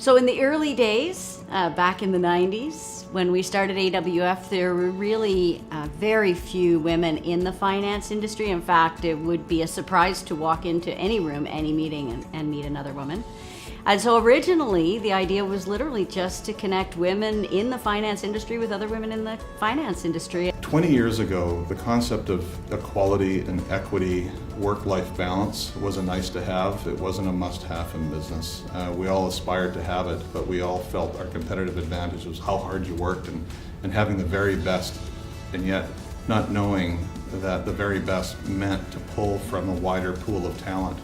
So in the early days, back in the 90s, when we started AWF, there were really very few women in the finance industry. In fact, it would be a surprise to walk into any room, any meeting, and meet another woman. And so originally, the idea was literally just to connect women in the finance industry with other women in the finance industry. 20 years ago, the concept of equality and equity, work-life balance was a nice to have. It wasn't a must-have in business. We all aspired to have it, but we all felt our competitive advantage was how hard you worked and having the very best, and yet not knowing that the very best meant to pull from a wider pool of talent.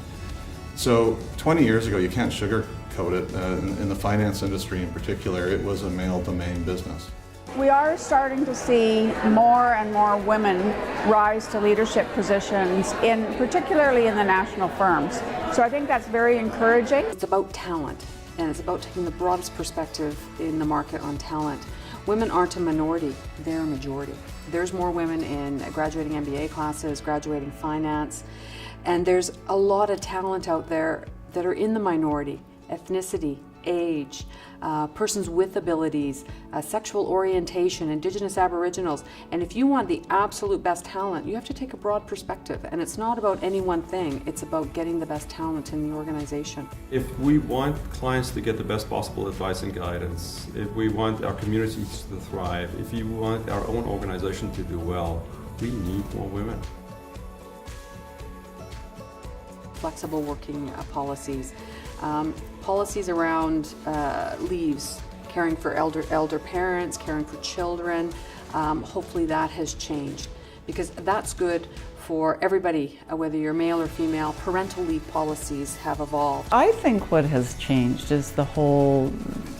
So 20 years ago, you can't sugarcoat it. In the finance industry in particular, it was a male domain business. We are starting to see more and more women rise to leadership positions, particularly in the national firms. So I think that's very encouraging. It's about talent, and it's about taking the broadest perspective in the market on talent. Women aren't a minority, they're a majority. There's more women in graduating MBA classes, graduating finance, and there's a lot of talent out there that are in the minority: ethnicity, age, persons with abilities, sexual orientation, Indigenous Aboriginals. And if you want the absolute best talent, you have to take a broad perspective. And it's not about any one thing, it's about getting the best talent in the organization. If we want clients to get the best possible advice and guidance, if we want our communities to thrive, if you want our own organization to do well, we need more women. Flexible working policies. Policies around leaves, caring for elder parents, caring for children. Hopefully that has changed, because that's good for everybody, whether you're male or female. Parental leave policies have evolved. I think what has changed is the whole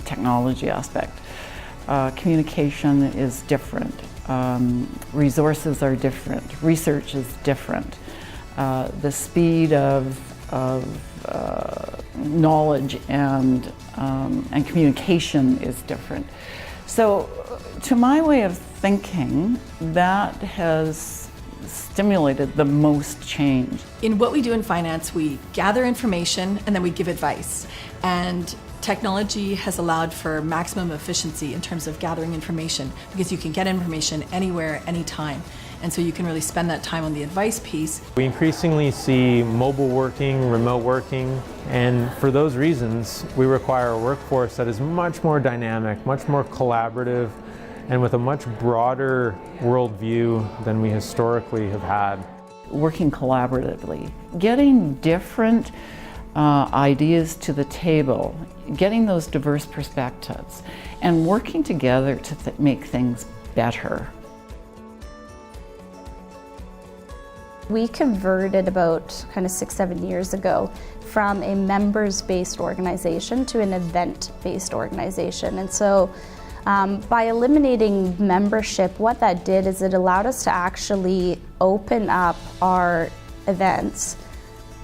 technology aspect. Communication is different. Resources are different. Research is different. The speed of knowledge and communication is different. So to my way of thinking, that has stimulated the most change. In what we do in finance, we gather information and then we give advice. And technology has allowed for maximum efficiency in terms of gathering information, because you can get information anywhere, anytime. And so you can really spend that time on the advice piece. We increasingly see mobile working, remote working, and for those reasons, we require a workforce that is much more dynamic, much more collaborative, and with a much broader worldview than we historically have had. Working collaboratively, getting different ideas to the table, getting those diverse perspectives, and working together to make things better. We converted about 6-7 years ago from a members-based organization to an event-based organization. And so by eliminating membership, what that did is it allowed us to actually open up our events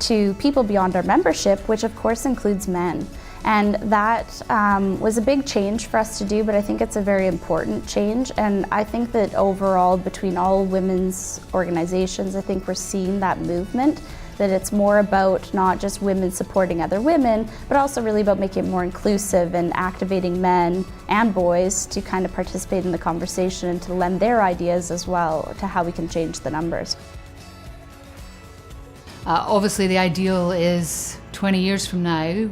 to people beyond our membership, which of course includes men. And that was a big change for us to do, but I think it's a very important change. And I think that overall, between all women's organizations, I think we're seeing that movement, that it's more about not just women supporting other women, but also really about making it more inclusive and activating men and boys to kind of participate in the conversation and to lend their ideas as well to how we can change the numbers. Obviously the ideal is 20 years from now,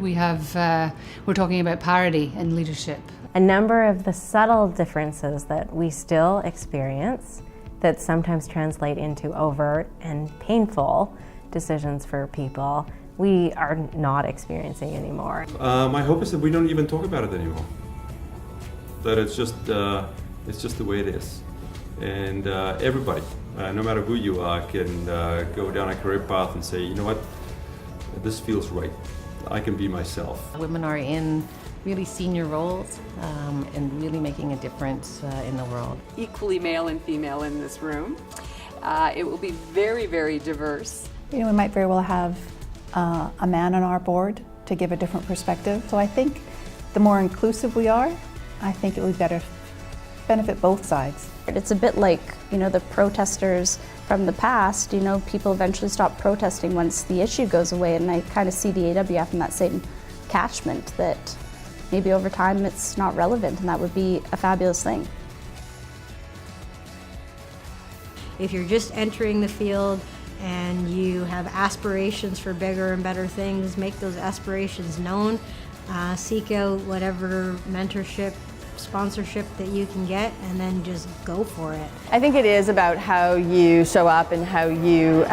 we're talking about parity in leadership. A number of the subtle differences that we still experience that sometimes translate into overt and painful decisions for people, we are not experiencing anymore. My hope is that we don't even talk about it anymore. That it's just the way it is. And everybody, no matter who you are, can go down a career path and say, you know what, this feels right. I can be myself. Women are in really senior roles and really making a difference in the world. Equally male and female in this room. It will be very, very diverse. We might very well have a man on our board to give a different perspective. So I think the more inclusive we are, I think it would better benefit both sides. It's a bit like, the protesters from the past, people eventually stop protesting once the issue goes away, and I kind of see the AWF in that same catchment, that maybe over time it's not relevant, and that would be a fabulous thing. If you're just entering the field and you have aspirations for bigger and better things, make those aspirations known. Seek out whatever mentorship, sponsorship that you can get, and then just go for it. I think it is about how you show up and how you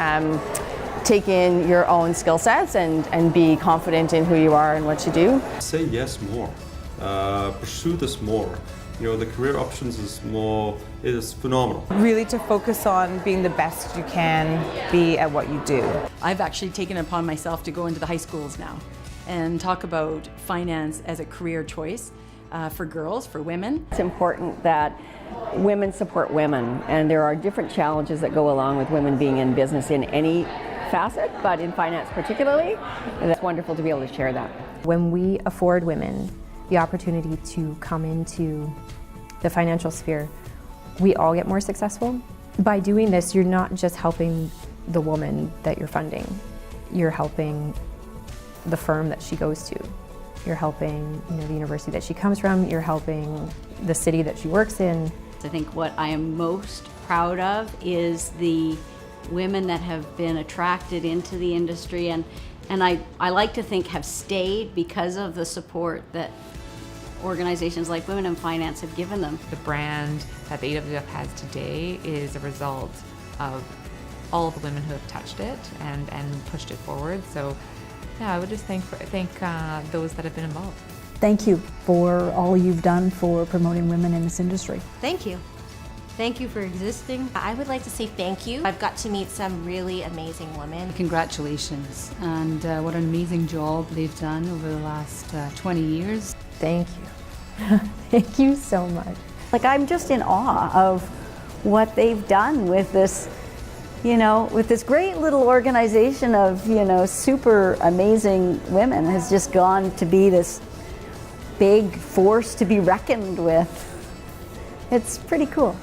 take in your own skill sets and be confident in who you are and what you do. Say yes more. Pursue this more. You know, the career options is phenomenal. Really to focus on being the best you can be at what you do. I've actually taken it upon myself to go into the high schools now and talk about finance as a career choice for girls, for women. It's important that women support women, and there are different challenges that go along with women being in business in any facet, but in finance particularly, and it's wonderful to be able to share that. When we afford women the opportunity to come into the financial sphere, we all get more successful. By doing this, you're not just helping the woman that you're funding, you're helping the firm that she goes to. You're helping, the university that she comes from, you're helping the city that she works in. I think what I am most proud of is the women that have been attracted into the industry and I like to think have stayed because of the support that organizations like Women in Finance have given them. The brand that the AWF has today is a result of all of the women who have touched it and pushed it forward. So yeah, I would just thank those that have been involved. Thank you for all you've done for promoting women in this industry. Thank you. Thank you for existing. I would like to say thank you. I've got to meet some really amazing women. Congratulations, and what an amazing job they've done over the last 20 years. Thank you. Thank you so much. Like, I'm just in awe of what they've done with this, with this great little organization of, super amazing women has just gone to be this big force to be reckoned with. It's pretty cool.